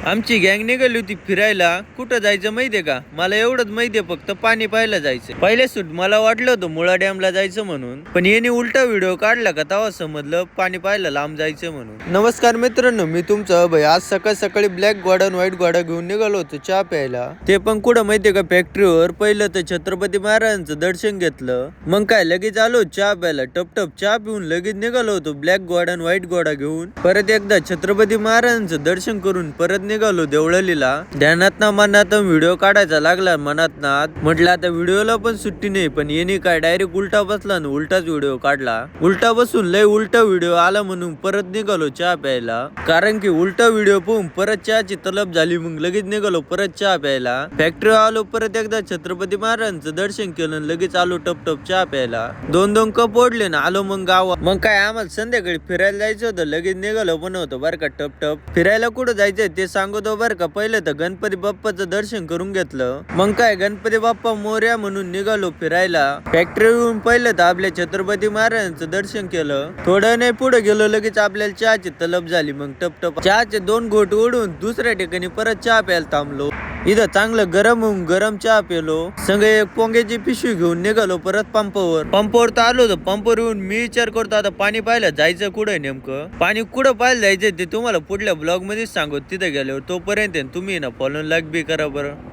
आमची गँग निघाली होती फिरायला. कुठं जायचं माहितीये का? मला एवढंच माहितीये, फक्त पाणी पाहायला जायचं. पहिले सूट मला वाटलं होतं मुळा डॅमला जायचं म्हणून, पण याने उलटा व्हिडिओ काढला का तेव्हा समजलं पाणी पाहायला लांब जायचं म्हणून. नमस्कार मित्रांनो, मी तुमचा अभय. आज सकाळ सकाळी ब्लॅक घोडा आणि व्हाईट घोडा घेऊन निघालो होतो चहा प्यायला. ते पण कुठं माहितीये का? फॅक्टरीवर. पहिलं तर छत्रपती महाराजांचं दर्शन घेतलं, मग काय लगेच आलो चहा प्यायला. टपटप चहा पिऊन लगेच निघालो होतो ब्लॅक घोडा आणि व्हाईट घोडा घेऊन. परत एकदा छत्रपती महाराजांचं दर्शन करून परत निघालो देवळलीला. ध्यानात ना मनात व्हिडिओ काढायचा लागला. मनात ना म्हटलं आता व्हिडिओला पण सुट्टी नाही, पण येणे काय डायरेक्ट उलटा बसला ना उलटाच व्हिडिओ काढला. उलटा बसून लय उलटा व्हिडिओ आला म्हणून परत निघालो चहा प्यायला. कारण की उलटा व्हिडिओ पाहून परत चहाची तलब झाली, मग लगेच निघालो परत चहा प्यायला. फॅक्टरी आलो, परत एकदा छत्रपती महाराजांचं दर्शन केलं, लगेच आलो टपटप चहा प्यायला. दोन कप ओढले ना आलो मग गावात. मग काय आम्हाला संध्याकाळी फिरायला जायचं होतं, लगेच निघालो पण होतो बरं का टपटप. फिरायला कुठं जायचंय ते सांगतो बरं का. पहिलं तर गणपती बाप्पाचं दर्शन करून घेतलं, मग काय गणपती बाप्पा मोरया म्हणून निघालो फिरायला. फॅक्टरीवरून पहिलं तर आपल्या छत्रपती महाराजांचं दर्शन केलं. थोडं नाही पुढे गेलो, लगेच आपल्याला चहाची तलब झाली. मग टपटप चहाचे 2 घोट ओढून दुसऱ्या ठिकाणी परत चहा प्यायला थांबलो. इथं चांगलं गरम होऊन गरम चहा पेलो. संग एक पोंग्याची पिशवी घेऊन निघालो परत पंपावर तर आलो होतो. पंपावर येऊन मी विचार करतो आता पाणी पाहायला जायचं कुठं नेमकं. पाणी कुठं पाहायला जायचं ते तुम्हाला पुढल्या ब्लॉग मध्ये सांगतो तिथे गेल्यावर. तोपर्यंत तुम्ही ना फॉलो लाईक बी करा बरं.